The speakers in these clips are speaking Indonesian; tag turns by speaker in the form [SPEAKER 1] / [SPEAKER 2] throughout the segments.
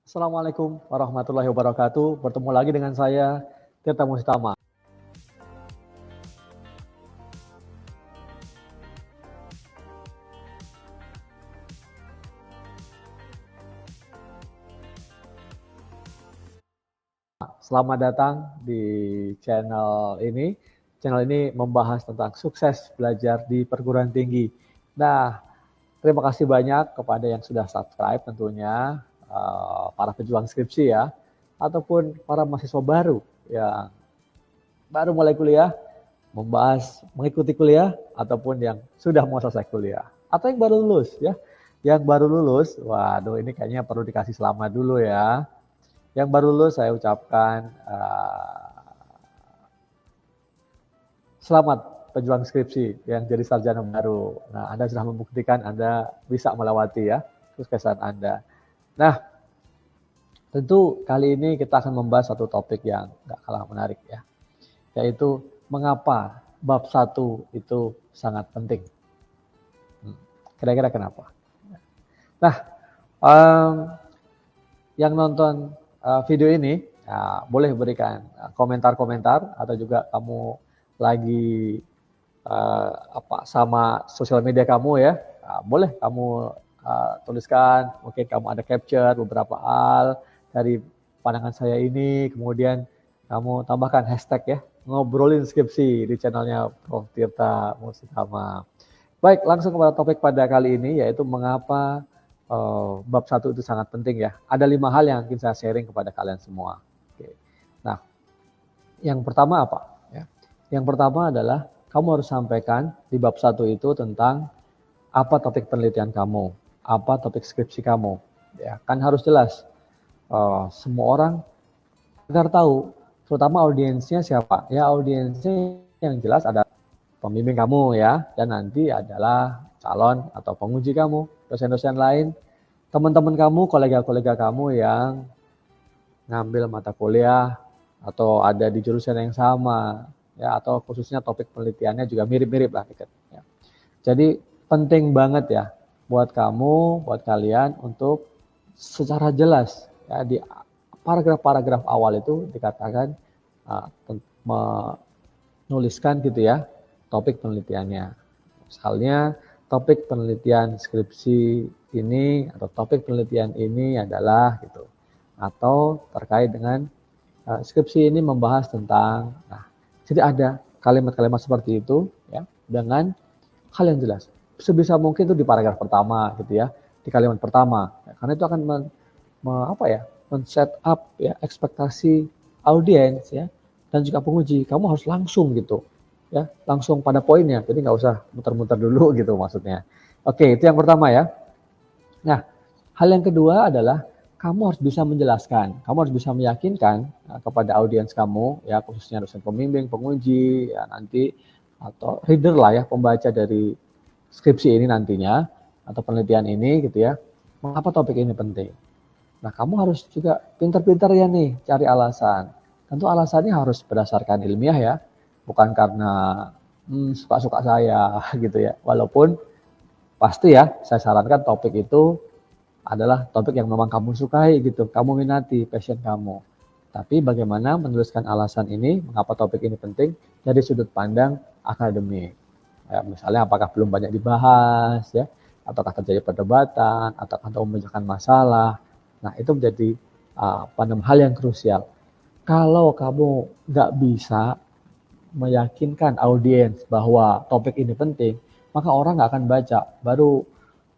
[SPEAKER 1] Assalamualaikum warahmatullahi wabarakatuh. Bertemu lagi dengan saya, Tirta Mustama. Selamat datang di channel ini. Channel ini membahas tentang sukses belajar di perguruan tinggi. Nah, terima kasih banyak kepada yang sudah subscribe tentunya, para pejuang skripsi ya, ataupun para mahasiswa baru yang baru mulai kuliah, mengikuti kuliah, ataupun yang sudah mau selesai kuliah, atau yang baru lulus ya. Yang baru lulus, waduh ini kayaknya perlu dikasih selamat dulu ya. Yang baru lulus saya ucapkan selamat pejuang skripsi yang jadi sarjana baru. Nah, Anda sudah membuktikan Anda bisa melewati ya kesuksesan Anda. Nah, tentu kali ini kita akan membahas satu topik yang gak kalah menarik ya, yaitu mengapa bab 1 itu sangat penting. Kira-kira kenapa? Nah, yang nonton video ini boleh berikan komentar-komentar, atau juga kamu lagi sama sosial media kamu ya, boleh kamu tuliskan, mungkin kamu ada capture beberapa hal dari pandangan saya ini, kemudian kamu tambahkan hashtag ya, ngobrolin skripsi di channelnya Prof. Tirta Mustama. Baik, langsung kepada topik pada kali ini, yaitu mengapa bab 1 itu sangat penting ya. Ada 5 hal yang ingin saya sharing kepada kalian semua. Oke. Nah, yang pertama apa? Ya. Yang pertama adalah kamu harus sampaikan di bab 1 itu tentang apa topik penelitian kamu, apa topik skripsi kamu. Ya, kan harus jelas. Semua orang agar tahu, terutama audiensnya siapa. Ya, audiensnya yang jelas ada pembimbing kamu ya, dan nanti adalah calon atau penguji kamu, dosen-dosen lain, teman-teman kamu, kolega-kolega kamu yang ngambil mata kuliah atau ada di jurusan yang sama ya, atau khususnya topik penelitiannya juga mirip-mirip lah gitu ya. Jadi penting banget ya buat kamu, buat kalian untuk secara jelas ya di paragraf-paragraf awal itu dikatakan menuliskan gitu ya topik penelitiannya. Misalnya topik penelitian skripsi ini atau topik penelitian ini adalah gitu. Atau terkait dengan skripsi ini membahas tentang, jadi ada kalimat-kalimat seperti itu ya, dengan hal yang jelas. Sebisa mungkin itu di paragraf pertama gitu ya, di kalimat pertama. Ya, karena itu akan men-set up ya ekspektasi audiens ya, dan juga penguji. Kamu harus langsung gitu ya, langsung pada poinnya, jadi nggak usah muter-muter dulu gitu maksudnya. Oke, itu yang pertama ya. Nah, hal yang kedua adalah kamu harus bisa menjelaskan, kamu harus bisa meyakinkan kepada audiens kamu ya, khususnya dosen pembimbing, penguji ya nanti, atau reader lah ya, pembaca dari skripsi ini nantinya atau penelitian ini gitu ya, mengapa topik ini penting. Nah, kamu harus juga pintar-pintar ya nih cari alasan. Tentu alasannya harus berdasarkan ilmiah ya, bukan karena suka-suka saya gitu ya. Walaupun pasti ya saya sarankan topik itu adalah topik yang memang kamu sukai gitu, kamu minati, passion kamu. Tapi bagaimana menuliskan alasan ini, mengapa topik ini penting dari sudut pandang akademik. Ya, misalnya apakah belum banyak dibahas ya, ataukah terjadi perdebatan, atau memecahkan masalah. Nah, itu menjadi hal yang krusial. Kalau kamu nggak bisa meyakinkan audiens bahwa topik ini penting, maka orang nggak akan baca. Baru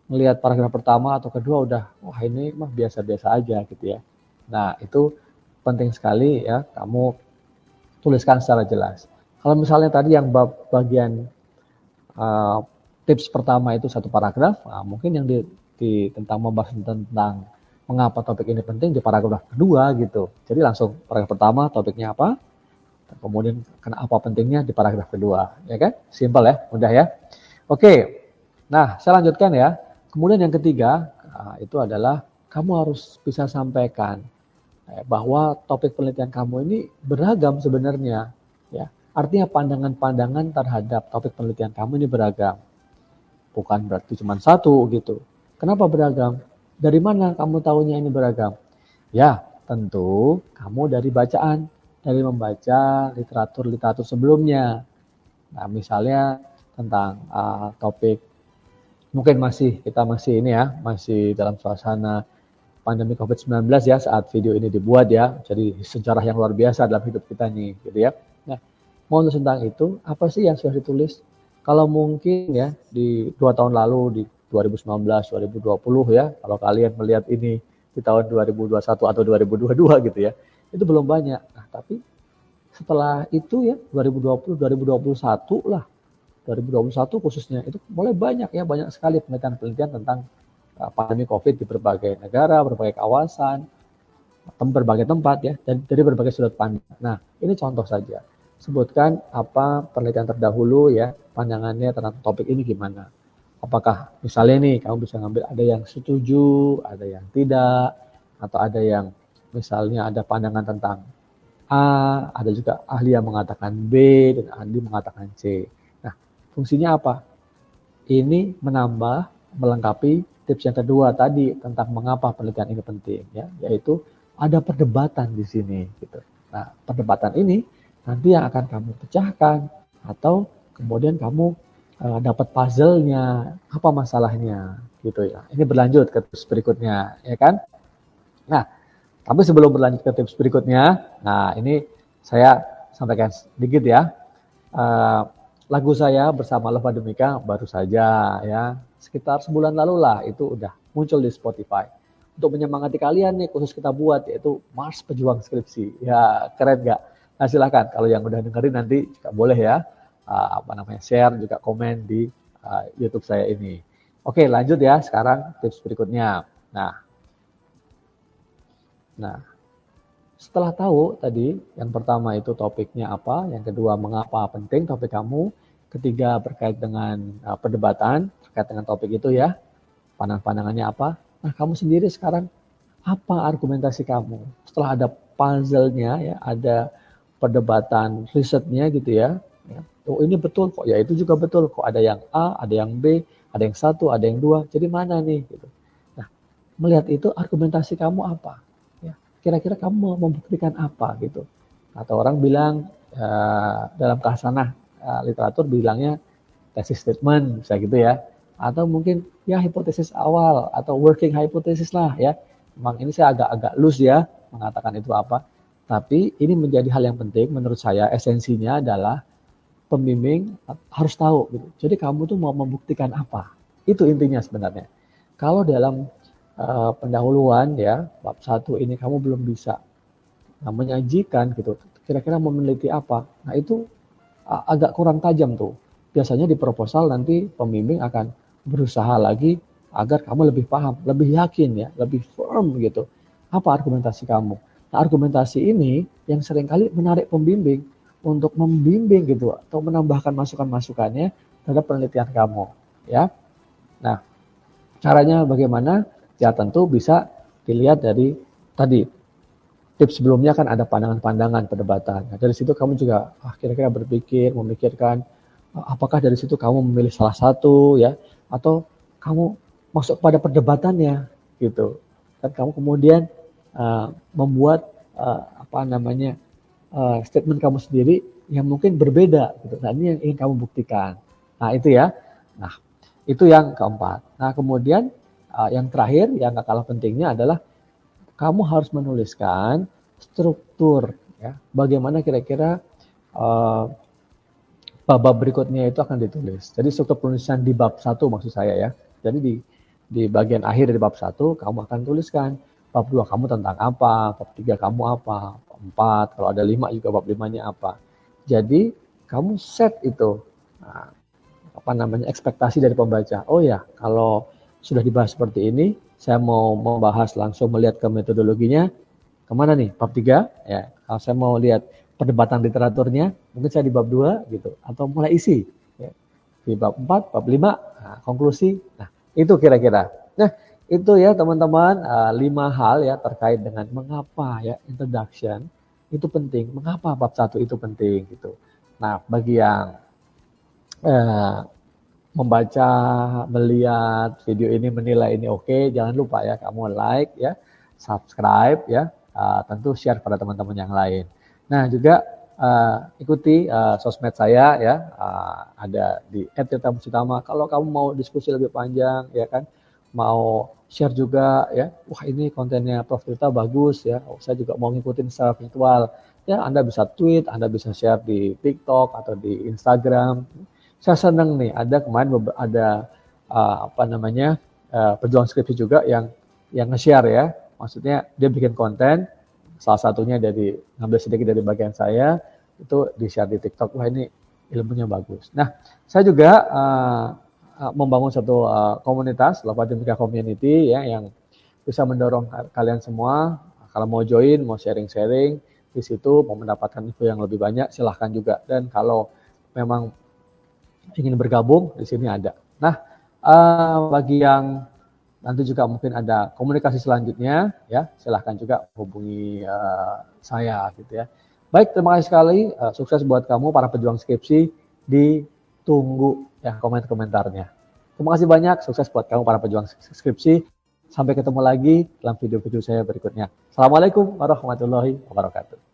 [SPEAKER 1] melihat paragraf pertama atau kedua udah, wah ini mah biasa-biasa aja gitu ya. Nah, itu penting sekali ya, kamu tuliskan secara jelas. Kalau misalnya tadi yang bagian tips pertama itu satu paragraf, mungkin yang tentang membahas tentang mengapa topik ini penting di paragraf kedua gitu. Jadi langsung paragraf pertama topiknya apa, kemudian kenapa pentingnya di paragraf kedua, ya kan? Simpel ya, mudah ya. Oke, nah saya lanjutkan ya. Kemudian yang ketiga itu adalah kamu harus bisa sampaikan bahwa topik penelitian kamu ini beragam sebenarnya, ya. Artinya pandangan-pandangan terhadap topik penelitian kamu ini beragam. Bukan berarti cuma satu gitu. Kenapa beragam? Dari mana kamu tahunya ini beragam? Ya, tentu kamu dari bacaan, dari membaca literatur-literatur sebelumnya. Nah, misalnya tentang topik, mungkin kita masih ini ya, masih dalam suasana pandemi COVID-19 ya saat video ini dibuat ya. Jadi sejarah yang luar biasa dalam hidup kita nih, gitu ya. Nah, mau tentang itu, apa sih yang sudah ditulis? Kalau mungkin ya di 2 tahun lalu, di 2019, 2020 ya, kalau kalian melihat ini di tahun 2021 atau 2022 gitu ya, itu belum banyak. Nah, tapi setelah itu ya 2020, 2021 lah, 2021 khususnya itu mulai banyak ya, banyak sekali penelitian-penelitian tentang pandemi COVID di berbagai negara, berbagai kawasan, berbagai tempat ya, dan dari berbagai sudut pandang. Nah, ini contoh saja. Sebutkan apa penelitian terdahulu ya, pandangannya tentang topik ini gimana. Apakah misalnya nih kamu bisa ngambil ada yang setuju, ada yang tidak, atau ada yang misalnya ada pandangan tentang A, ada juga ahli yang mengatakan B, dan ahli mengatakan C. Nah, fungsinya apa? Ini menambah, melengkapi tips yang kedua tadi tentang mengapa penelitian ini penting ya, yaitu ada perdebatan di sini gitu. Nah, perdebatan ini nanti yang akan kamu pecahkan atau kemudian kamu dapat puzzle-nya, apa masalahnya gitu ya. Ini berlanjut ke tips berikutnya ya kan? Nah, tapi sebelum berlanjut ke tips berikutnya, nah ini saya sampaikan sedikit ya. Uh, Lagu saya bersama Lova Demika baru saja ya, sekitar sebulan lalu lah itu udah muncul di Spotify. Untuk menyemangati kalian nih khusus kita buat yaitu Mars Pejuang Skripsi. Ya keren gak? Nah silakan kalau yang udah dengerin nanti juga boleh ya share juga komen di YouTube saya ini. Oke lanjut ya sekarang tips berikutnya. Nah, setelah tahu tadi, yang pertama itu topiknya apa, yang kedua mengapa penting topik kamu, ketiga terkait dengan perdebatan, terkait dengan topik itu ya, pandangan-pandangannya apa. Nah, kamu sendiri sekarang apa argumentasi kamu? Setelah ada puzzle-nya ya, ada perdebatan risetnya gitu ya. Oh ini betul kok, ya itu juga betul kok. Ada yang A, ada yang B, ada yang satu, ada yang dua. Jadi mana nih? Gitu. Nah, melihat itu argumentasi kamu apa? Ya, kira-kira kamu mau membuktikan apa gitu? Atau orang bilang dalam kasanah literatur bilangnya thesis statement, bisa gitu ya. Atau mungkin ya hipotesis awal atau working hypothesis lah ya. Memang ini saya agak-agak loose ya mengatakan itu apa. Tapi ini menjadi hal yang penting menurut saya, esensinya adalah pembimbing harus tahu gitu. Jadi kamu tuh mau membuktikan apa? Itu intinya sebenarnya. Kalau dalam pendahuluan ya bab 1 ini kamu belum bisa menyajikan gitu, kira-kira mau meneliti apa? Nah itu agak kurang tajam tuh. Biasanya di proposal nanti pembimbing akan berusaha lagi agar kamu lebih paham, lebih yakin ya, lebih firm gitu. Apa argumentasi kamu? Nah, argumentasi ini yang seringkali menarik pembimbing untuk membimbing gitu atau menambahkan masukan-masukannya terhadap penelitian kamu, ya. Nah, caranya bagaimana? Ya tentu bisa dilihat dari tadi tips sebelumnya kan ada pandangan-pandangan perdebatan. Nah, dari situ kamu juga kira-kira memikirkan apakah dari situ kamu memilih salah satu ya atau kamu masuk pada perdebatannya gitu. Dan kamu kemudian membuat statement kamu sendiri yang mungkin berbeda gitu. Nah, ini yang ingin kamu buktikan. Nah, itu ya. Nah, itu yang keempat. Nah, kemudian yang terakhir yang gak kalah pentingnya adalah kamu harus menuliskan struktur ya. Bagaimana kira-kira bab berikutnya itu akan ditulis. Jadi struktur penulisan di bab 1 maksud saya ya. Jadi di bagian akhir dari bab 1 kamu akan tuliskan bab 2 kamu tentang apa, bab 3 kamu apa, bab 4 kalau ada 5 juga bab 5-nya apa. Jadi kamu set itu ekspektasi dari pembaca. Oh ya, kalau sudah dibahas seperti ini, saya mau membahas langsung melihat ke metodologinya. Kemana nih? Bab 3 ya. Kalau saya mau lihat perdebatan literaturnya, mungkin saya di bab 2 gitu atau mulai isi ya. Di bab 4, bab 5, konklusi. Nah, itu kira-kira. Nah, itu ya teman-teman 5 hal ya terkait dengan mengapa ya introduction itu penting. Mengapa bab 1 itu penting gitu. Nah, bagi yang membaca, melihat video ini, menilai ini oke, jangan lupa ya kamu like ya, subscribe ya, tentu share pada teman-teman yang lain. Nah juga ikuti sosmed saya ya, ada di @tirta_musutama. Kalau kamu mau diskusi lebih panjang ya kan, mau share juga ya, wah ini kontennya Prof. Tirta bagus ya, saya juga mau ngikutin secara virtual. Ya Anda bisa tweet, Anda bisa share di TikTok atau di Instagram. Saya senang nih, ada kemarin ada pejuang skripsi juga yang nge-share ya, maksudnya dia bikin konten, salah satunya dari ngambil sedikit dari bagian saya, itu di-share di TikTok. Wah ini ilmunya bagus. Nah, saya juga membangun satu komunitas, Lovatimika Community ya, yang bisa mendorong kalian semua. Kalau mau join, mau sharing-sharing di situ, mau mendapatkan info yang lebih banyak, silahkan juga. Dan kalau memang ingin bergabung, di sini ada. Nah, bagi yang nanti juga mungkin ada komunikasi selanjutnya, ya silahkan juga hubungi saya gitu ya. Baik, terima kasih sekali. Sukses buat kamu para pejuang skripsi. Ditunggu ya komentarnya. Terima kasih banyak. Sukses buat kamu para pejuang skripsi. Sampai ketemu lagi dalam video-video saya berikutnya. Assalamualaikum warahmatullahi wabarakatuh.